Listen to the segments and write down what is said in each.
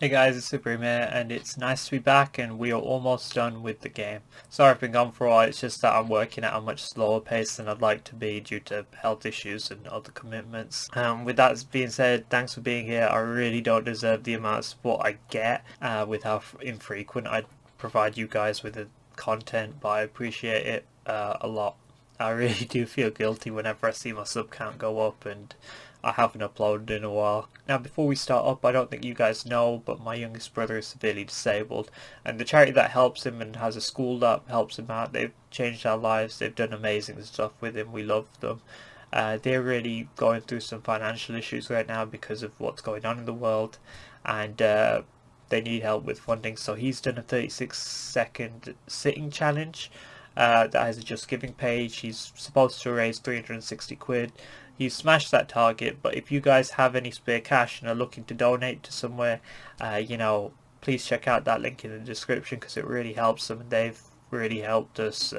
Hey guys, it's Ibraheem here, and it's nice to be back, and we are almost done with the game. Sorry I've been gone for a while, it's just that I'm working at a much slower pace than I'd like to be due to health issues and other commitments. With that being said, thanks for being here. I really don't deserve the amount of support I get with how infrequent I provide you guys with the content, but I appreciate it a lot. I really do feel guilty whenever I see my sub count go up, and I haven't uploaded in a while. Now before we start up, I don't think you guys know, but my youngest brother is severely disabled, and the charity that helps him and has a school that helps him out, they've changed our lives, they've done amazing stuff with him, we love them. They're really going through some financial issues right now because of what's going on in the world, and they need help with funding, so he's done a 36-second sitting challenge. That has a Just Giving page. He's supposed to raise 360 quid. He's smashed that target, but if you guys have any spare cash and are looking to donate to somewhere, please check out that link in the description because it really helps them, and they've really helped us.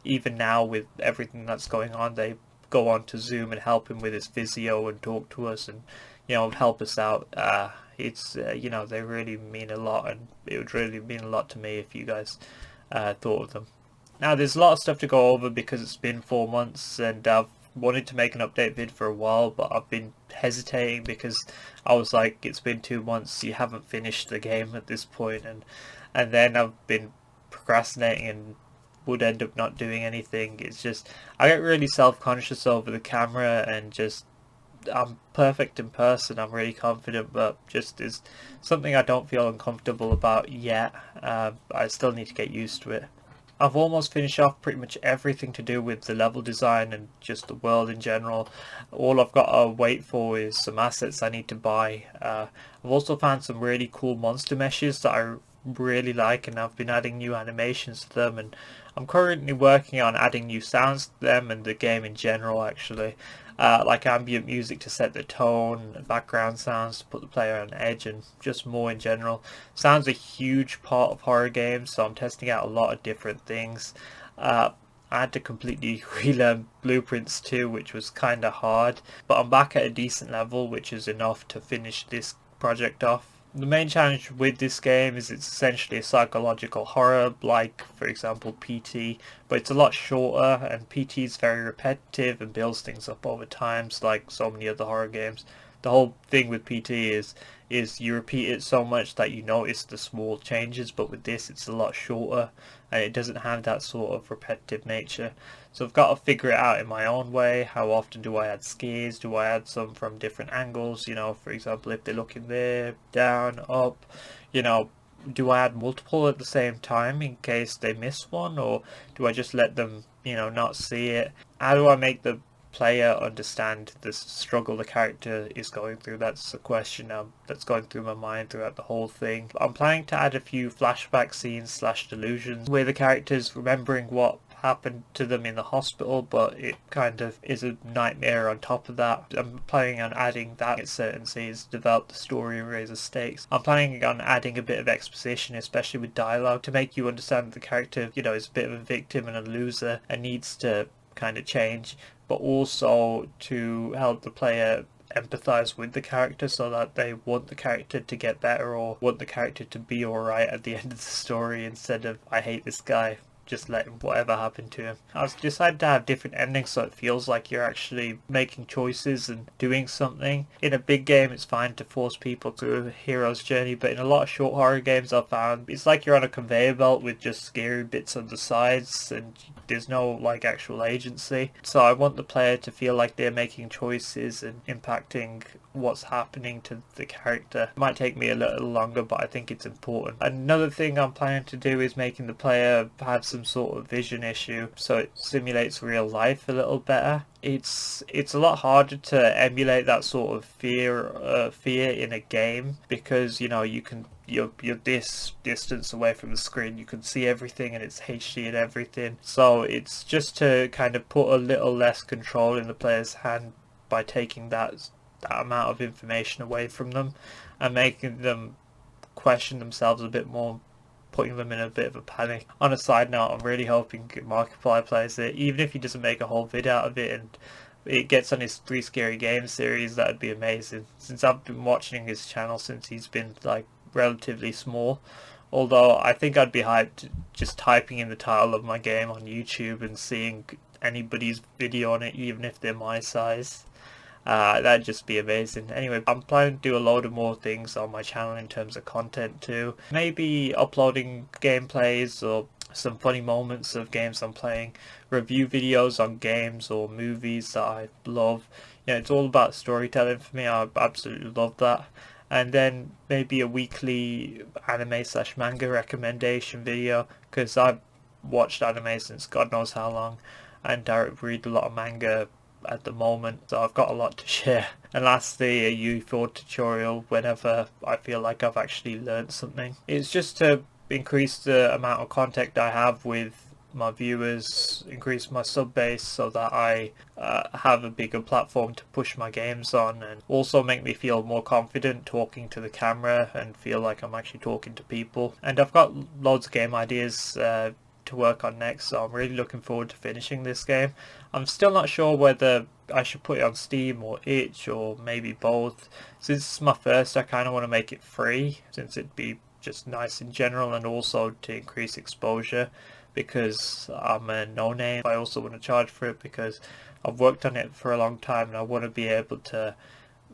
Even now with everything that's going on, they go on to Zoom and help him with his physio and talk to us and help us out. They really mean a lot, and it would really mean a lot to me if you guys thought of them. Now there's a lot of stuff to go over because it's been 4 months, and I've wanted to make an update vid for a while, but I've been hesitating because I was like, it's been 2 months, you haven't finished the game at this point, and then I've been procrastinating and would end up not doing anything. It's just I get really self-conscious over the camera, and just I'm perfect in person, I'm really confident, but just is something I don't feel uncomfortable about yet. I still need to get used to it. I've almost finished off pretty much everything to do with the level design and just the world in general. All I've got to wait for is some assets I need to buy. I've also found some really cool monster meshes that I really like, and I've been adding new animations to them, and I'm currently working on adding new sounds to them and the game in general actually. Like ambient music to set the tone, background sounds to put the player on edge, and just more in general. Sound's a huge part of horror games, so I'm testing out a lot of different things. I had to completely relearn blueprints too, which was kind of hard, but I'm back at a decent level, which is enough to finish this project off. The main challenge with this game is it's essentially a psychological horror, like for example PT, but it's a lot shorter, and PT is very repetitive and builds things up over time, like so many other horror games. The whole thing with PT is you repeat it so much that you notice the small changes, but with this it's a lot shorter and it doesn't have that sort of repetitive nature. So I've got to figure it out in my own way. How often do I add scares? Do I add some from different angles? For example, if they're looking there, down, up, you know, do I add multiple at the same time in case they miss one, or do I just let them, not see it? How do I make the player understand the struggle the character is going through? That's a question that's going through my mind throughout the whole thing. I'm planning to add a few flashback scenes slash delusions where the character's remembering what happened to them in the hospital, but it kind of is a nightmare on top of that. I'm planning on adding that at certain scenes to develop the story and raise the stakes. I'm planning on adding a bit of exposition, especially with dialogue, to make you understand that the character, is a bit of a victim and a loser and needs to kind of change, but also to help the player empathize with the character so that they want the character to get better or want the character to be alright at the end of the story, instead of I hate this guy, just let him, whatever happened to him. I've decided to have different endings so it feels like you're actually making choices and doing something. In a big game it's fine to force people through a hero's journey, but in a lot of short horror games I've found it's like you're on a conveyor belt with just scary bits on the sides and there's no like actual agency. So I want the player to feel like they're making choices and impacting what's happening to the character. It might take me a little longer, but I think it's important. Another thing I'm planning to do is making the player have some sort of vision issue so it simulates real life a little better. It's a lot harder to emulate that sort of fear in a game because you're this distance away from the screen, you can see everything and it's HD and everything. So it's just to kind of put a little less control in the player's hand by taking that amount of information away from them and making them question themselves a bit more, putting them in a bit of a panic. On a side note, I'm really hoping Markiplier plays it, even if he doesn't make a whole vid out of it and it gets on his 3 Scary Games series. That'd be amazing, since I've been watching his channel since he's been like relatively small. Although I think I'd be hyped just typing in the title of my game on YouTube and seeing anybody's video on it, even if they're my size. That'd just be amazing. Anyway, I'm planning to do a load of more things on my channel in terms of content too. Maybe uploading gameplays or some funny moments of games I'm playing, review videos on games or movies that I love. It's all about storytelling for me. I absolutely love that. And then maybe a weekly anime/manga recommendation video, because I've watched anime since God knows how long, and I read a lot of manga at the moment, so I've got a lot to share. And lastly, a UE4 tutorial whenever I feel like I've actually learned something. It's just to increase the amount of contact I have with my viewers, increase my sub base so that I have a bigger platform to push my games on, and also make me feel more confident talking to the camera and feel like I'm actually talking to people. And I've got loads of game ideas to work on next, so I'm really looking forward to finishing this game. I'm still not sure whether I should put it on Steam or Itch or maybe both. Since it's my first, I kind of want to make it free, since it'd be just nice in general, and also to increase exposure because I'm a no-name. I also want to charge for it because I've worked on it for a long time and I want to be able to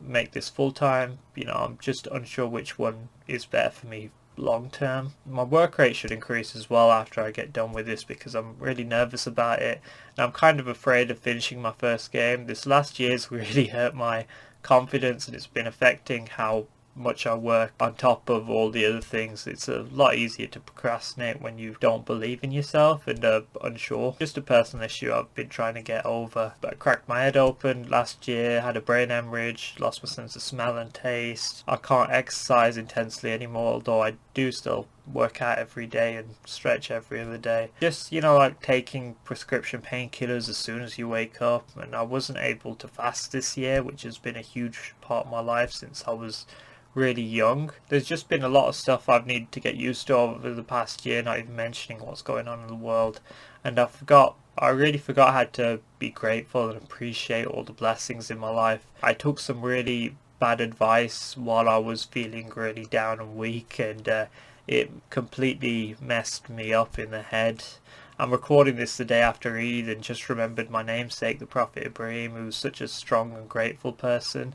make this full-time. I'm just unsure which one is better for me long term. My work rate should increase as well after I get done with this, because I'm really nervous about it and I'm kind of afraid of finishing my first game. This last year's really hurt my confidence and it's been affecting how much I work on top of all the other things. It's a lot easier to procrastinate when you don't believe in yourself and are unsure. Just a personal issue I've been trying to get over. But I cracked my head open last year, had a brain hemorrhage, lost my sense of smell and taste. I can't exercise intensely anymore, although I do still work out every day and stretch every other day. Just, like taking prescription painkillers as soon as you wake up. And I wasn't able to fast this year, which has been a huge part of my life since I was really young. There's just been a lot of stuff I've needed to get used to over the past year, not even mentioning what's going on in the world. And I really forgot how to be grateful and appreciate all the blessings in my life. I took some really bad advice while I was feeling really down and weak, and it completely messed me up in the head. I'm recording this the day after Eid and just remembered my namesake, the Prophet Ibraheem, who was such a strong and grateful person.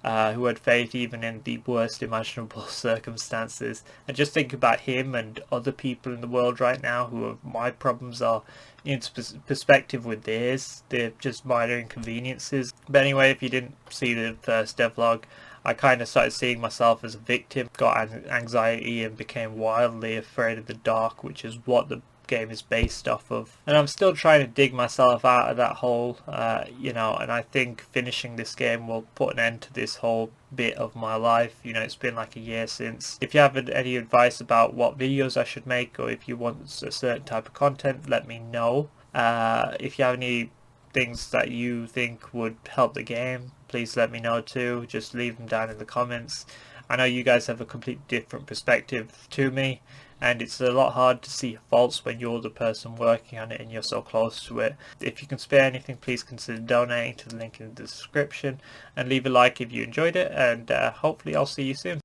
Who had faith even in the worst imaginable circumstances. And just think about him and other people in the world right now who have my problems are in perspective with theirs. They're just minor inconveniences. But anyway, if you didn't see the first devlog, I kind of started seeing myself as a victim, got anxiety and became wildly afraid of the dark, which is what the game is based off of. And I'm still trying to dig myself out of that hole, and I think finishing this game will put an end to this whole bit of my life. It's been like a year since. If you have any advice about what videos I should make, or if you want a certain type of content, let me know. If you have any things that you think would help the game, please let me know too. Just leave them down in the comments. I know you guys have a completely different perspective to me, and it's a lot hard to see faults when you're the person working on it and you're so close to it. If you can spare anything, please consider donating to the link in the description, and leave a like if you enjoyed it, and hopefully I'll see you soon.